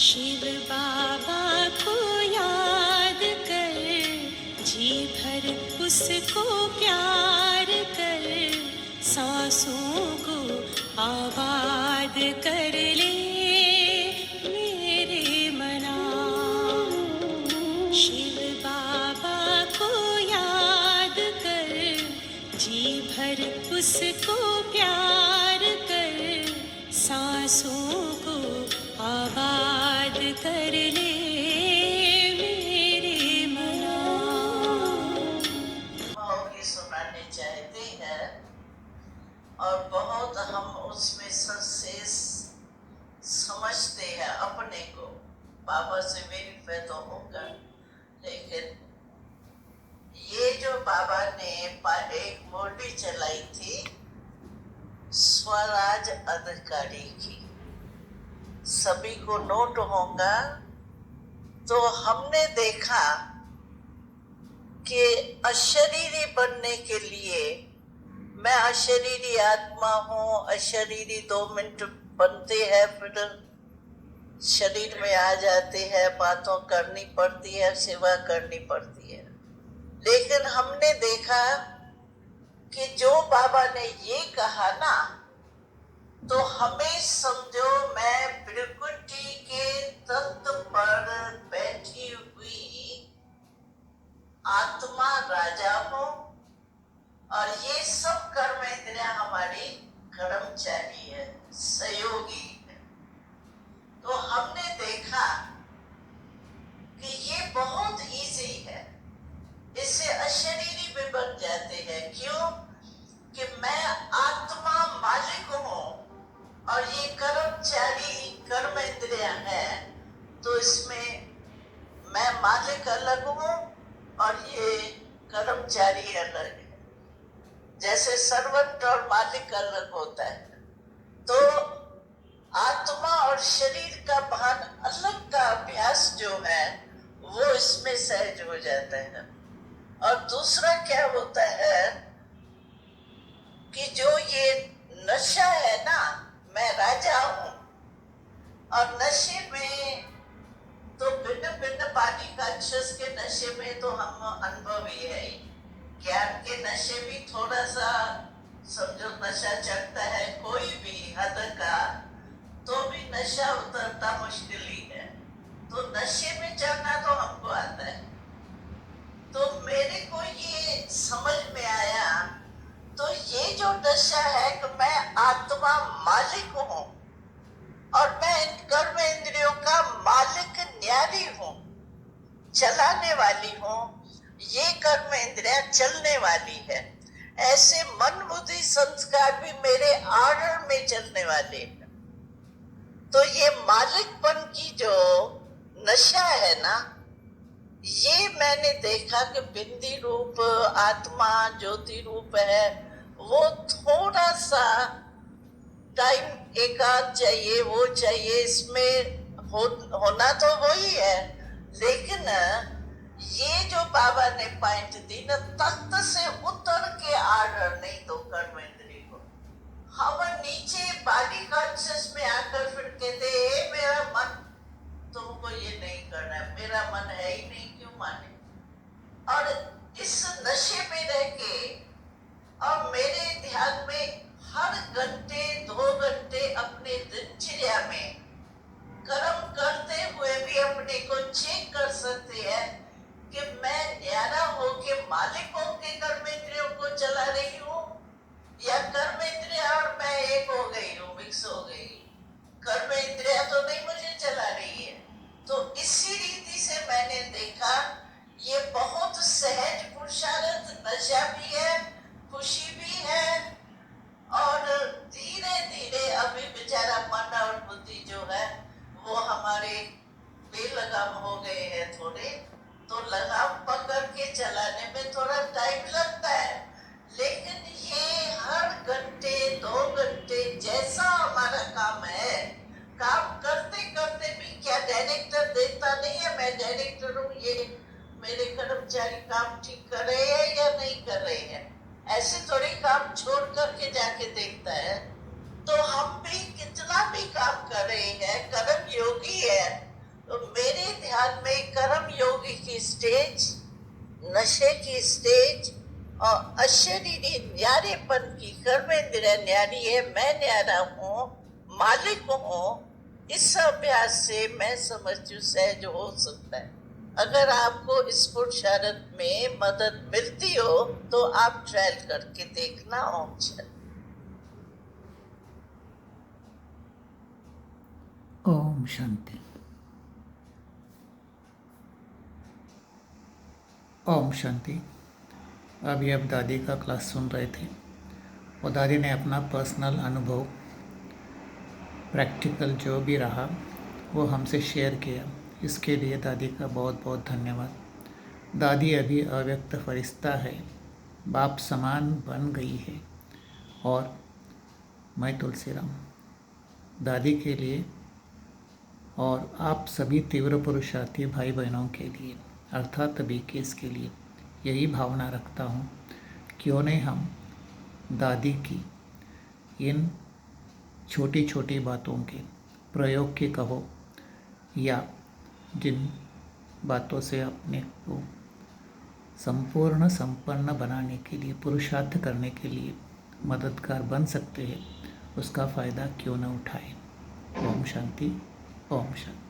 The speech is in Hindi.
शिव बाबा को याद कर, जी भर उसको प्यार कर, सांसों को आबाद कर ले मेरे मना। शिव बाबा को याद कर, जी भर उसको प्यार कर, सांसों को आबाद कर ले मेरे मना। भाव सुनाने चाहते हैं और बहुत हम उसमें से समझते हैं अपने को। बाबा से वेरीफाई तो होगा, लेकिन ये जो बाबा ने एक मूर्ति चलाई थी स्वराज अधिकारी की, सभी को नोट होगा। तो हमने देखा कि अशरीरी बनने के लिए, मैं अशरीरी आत्मा हूँ, अशरीरी 2 मिनट बनते हैं, फिर शरीर में आ जाते हैं, बातों करनी पड़ती है, सेवा करनी पड़ती है। लेकिन हमने देखा कि जो बाबा ने ये कहा ना, तो हमें समझो मैं प्रकृति के तत्व पर बैठी हुई आत्मा राजा हूँ और ये सब कर्मेंद्रियां हमारी कर्मचारी है, सहयोगी है। तो हमने देखा कि ये बहुत इजी है, इससे अशरीरी भी बन जाते हैं। क्यों? कि मैं आत्मा मालिक हूँ और ये कर्मचारी कर्मेंद्रियां हैं, तो इसमें मैं मालिक अलग हूँ और ये कर्मचारी अलग है। जैसे सर्वेंट और मालिक अलग होता है, तो आत्मा और शरीर का भान अलग का अभ्यास जो है वो इसमें सहज हो जाता है। और दूसरा क्या होता है कि जो ये नशा है ना, मैं राजा हूँ, और नशे में तो भिन्न भिन्न पानी कॉन्शियस के नशे में तो हम अनुभवी है। ज्ञान के नशे भी थोड़ा सा समझो नशा चढ़ता है, कोई भी हद का, तो भी नशा उतरता मुश्किल ही है। तो नशे में चढ़ना तो हमको आता है। तो मेरे को ये समझ में आया, तो ये जो नशा है कि मैं आत्मा मालिक हूँ और मैं इन कर्म इंद्रियों का मालिक न्यारी हूँ, चलाने वाली हूँ। ये कर्म इंद्रियां चलने वाली है। ऐसे मन बुद्धि संस्कार भी मेरे आर्डर में चलने वाले हैं। तो ये मालिकपन की जो नशा है ना, ये मैंने देखा कि बिंदी रूप आत्मा ज्योति रूप है, वो थोड़ा सा टाइम एकाध चाहिए, वो चाहिए, इसमें होना तो वही है। लेकिन ये जो बाबा ने पॉइंट दी ना, तख्त से उतर के आर्डर नहीं दो कर्म इंद्रिय को। हम नीचे बॉडी कॉन्शियस में आकर फिर कहते हैं मेरा मन, तुमको ये नहीं करना है, मेरा मन है ही नहीं, क्यों माने। और इस नशे में रह के और मेरे ध्यान में हर घंटे 2 घंटे अपने दिनचर्या में कर्म करते हुए भी अपने को चेक कर सकते हैं कि मैं न्यारा होके मालिक होके कर्मेंद्रियों को चला रही हूँ, या कर्मेंद्रिया और मैं एक हो गई हूँ, मिक्स हो गई। कर्मेंद्रिया तो नहीं मुझे चला रही है। तो इसी रीति से मैंने देखा ये बहुत सहज पुरुषार्थ नशा भी है, खुशी भी है, और धीरे धीरे अभी बेचारा मन और बुद्धि जो है वो हमारे बेलगाम हो गए हैं थोड़े, तो लगाम पकड़ के चलाने में थोड़ा टाइम लगता है। लेकिन ये हर घंटे 2 घंटे जैसा हमारा काम है, काम करते करते भी क्या डायरेक्टर देखता नहीं है मैं डायरेक्टर हूँ, ये मेरे कर्मचारी काम ठीक कर रहे हैं या नहीं कर रहे हैं, ऐसे थोड़ी काम छोड़ करके जाके देखता है। तो हम भी कितना भी काम कर रहे हैं, कर्म योगी है, बाद में कर्म योगी की स्टेज, नशे की स्टेज और अशरीरी न्यारेपन की। कर्मेंद्रिय न्यारी है, मैं न्यारा हूँ, मालिक हूँ। इस अभ्यास से मैं समझती हूँ सहज हो सकता है। अगर आपको इस पुरुषार्थ में मदद मिलती हो तो आप ट्रायल करके देखना। ओम शांति। ओम शांति। ओम शांति। अभी आप दादी का क्लास सुन रहे थे और दादी ने अपना पर्सनल अनुभव, प्रैक्टिकल जो भी रहा वो हमसे शेयर किया। इसके लिए दादी का बहुत बहुत धन्यवाद। दादी अभी अव्यक्त फरिश्ता है, बाप समान बन गई है। और मैं तुलसीराम दादी के लिए और आप सभी तीव्र पुरुषार्थी भाई बहनों के लिए अर्थात अभी केस के लिए यही भावना रखता हूँ, क्यों नहीं हम दादी की इन छोटी छोटी बातों के प्रयोग के कहो या जिन बातों से अपने को संपूर्ण संपन्न बनाने के लिए, पुरुषार्थ करने के लिए मददगार बन सकते हैं, उसका फ़ायदा क्यों न उठाएं। ओम शांति। ओम शांति।